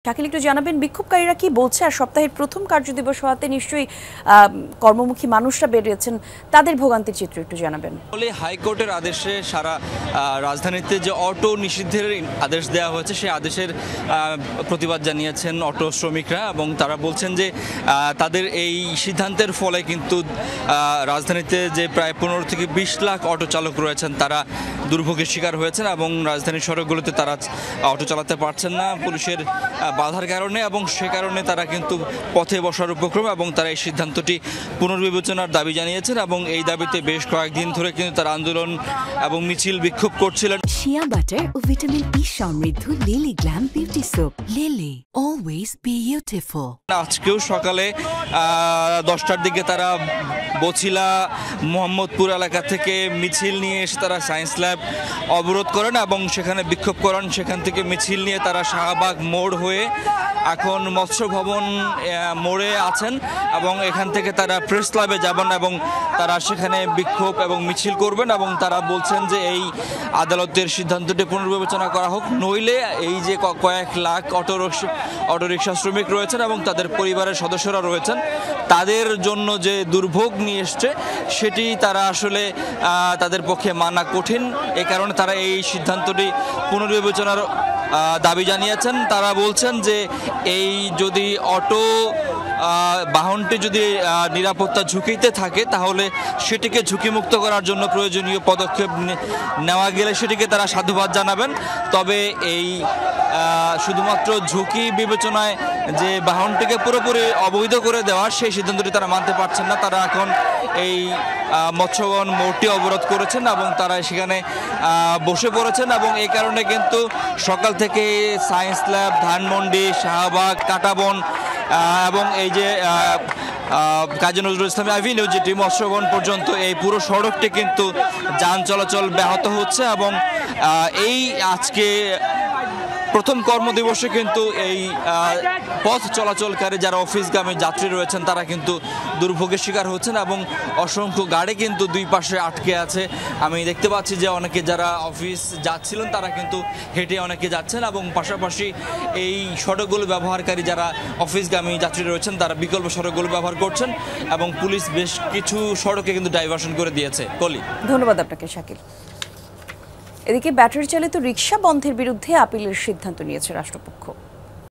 শাকিল একটু জানাবেন বিক্ষোভকারীরা কি বলছে আর সপ্তাহের প্রথম কার্যদিবস হওয়াতে নিশ্চয়ই কর্মমুখী মানুষরা বেরিয়েছেন তাদের ভোগান্তির চিত্র একটু জানাবেন। বলে হাইকোর্টের আদেশে সারা রাজধানীতে যে অটো নিষিদ্ধের আদেশ দেওয়া হয়েছে সেই আদেশের প্রতিবাদ জানিয়েছেন অটো শ্রমিকরা এবং তারা বলছেন যে তাদের এই সিদ্ধান্তের ফলে কিন্তু রাজধানীতে যে প্রায় 15 থেকে 20 লাখ অটো চালক রয়েছেন তারা দুর্ভোগের শিকার হয়েছেন এবং রাজধানীর সড়কগুলোতে তারা অটো চালাতে পারছেন না পুলিশের বাধার কারণে এবং সে কারণে তারা কিন্তু পথে বসার উপক্রম এবং তারা এই সিদ্ধান্তটি পুনর্বিবেচনার দাবি জানিয়েছেন এবং এই দাবিতে বেশ কয়েকদিন ধরে কিন্তু তারা আন্দোলন এবং মিছিল বিক্ষোভ করছিলেন। শিয়া বাটার ও ভিটামিন ই সমৃদ্ধ lily glam beauty soap. Lily always beautiful. আজকেও সকালে 10টার দিকে তারা বছিলা মোহাম্মদপুর এলাকা থেকে মিছিল নিয়ে এসে তারা সায়েন্স ল্যাব অবরোধ করেন এবং সেখানে বিক্ষোভ করেন। সেখান থেকে মিছিল নিয়ে তারা শাহবাগ মোড় হয়ে এখন মৎস্য ভবন মোড়ে আছেন এবং এখান থেকে তারা প্রেস ক্লাবে যাবেন এবং তারা সেখানে বিক্ষোভ এবং মিছিল করবেন এবং তারা বলছেন যে এই আদালতের সিদ্ধান্তটি পুনর্বিবেচনা করা হোক, নইলে এই যে কয়েক লাখ অটোরিকশা শ্রমিক রয়েছেন এবং তাদের পরিবারের সদস্যরা রয়েছেন তাদের জন্য যে দুর্ভোগ নিয়ে এসছে সেটি তারা আসলে তাদের পক্ষে মানা কঠিন। এ কারণে তারা এই সিদ্ধান্তটি পুনর্বিবেচনার দাবি জানিয়েছেন। তারা বলছেন যে এই যদি অটো বাহনটি যদি নিরাপত্তা ঝুঁকিতে থাকে তাহলে সেটিকে ঝুঁকিমুক্ত করার জন্য প্রয়োজনীয় পদক্ষেপ নেওয়া গেলে সেটিকে তারা সাধুবাদ জানাবেন। তবে এই শুধুমাত্র ঝুঁকি বিবেচনায় যে বাহনটিকে পুরোপুরি অবৈধ করে দেওয়ার সেই সিদ্ধান্তটি তারা মানতে পারছেন না। তারা এখন এই মৎস্যভবন মোড়টি অবরোধ করেছেন এবং তারা সেখানে বসে পড়েছেন এবং এই কারণে কিন্তু সকাল থেকে সায়েন্স ল্যাব, ধানমন্ডি, শাহবাগ, কাঁটাবন এবং এই যে কাজী নজরুল ইসলাম অ্যাভিনিউ যেটি মৎস্যভবন পর্যন্ত এই পুরো সড়কটি কিন্তু যান চলাচল ব্যাহত হচ্ছে এবং এই আজকে প্রথম কর্মদিবসে কিন্তু এই পথ চলাচলকারী যারা অফিসগামী যাত্রী রয়েছেন তারা কিন্তু দুর্ভোগের শিকার হচ্ছেন এবং অসংখ্য গাড়ি কিন্তু দুই পাশে আটকে আছে। আমি দেখতে পাচ্ছি যে অনেকে যারা অফিস যাচ্ছিলেন তারা কিন্তু হেঁটে অনেকে যাচ্ছেন এবং পাশাপাশি এই সড়কগুলো ব্যবহারকারী যারা অফিসগামী যাত্রী রয়েছেন তারা বিকল্প সড়কগুলো ব্যবহার করছেন এবং পুলিশ বেশ কিছু সড়কে কিন্তু ডাইভার্সন করে দিয়েছে। কলি, ধন্যবাদ আপনাকে শাকিল। এদিকে ব্যাটারি চালিত রিকশা বন্ধের বিরুদ্ধে আপিলের সিদ্ধান্ত নিয়েছে রাষ্ট্রপক্ষ।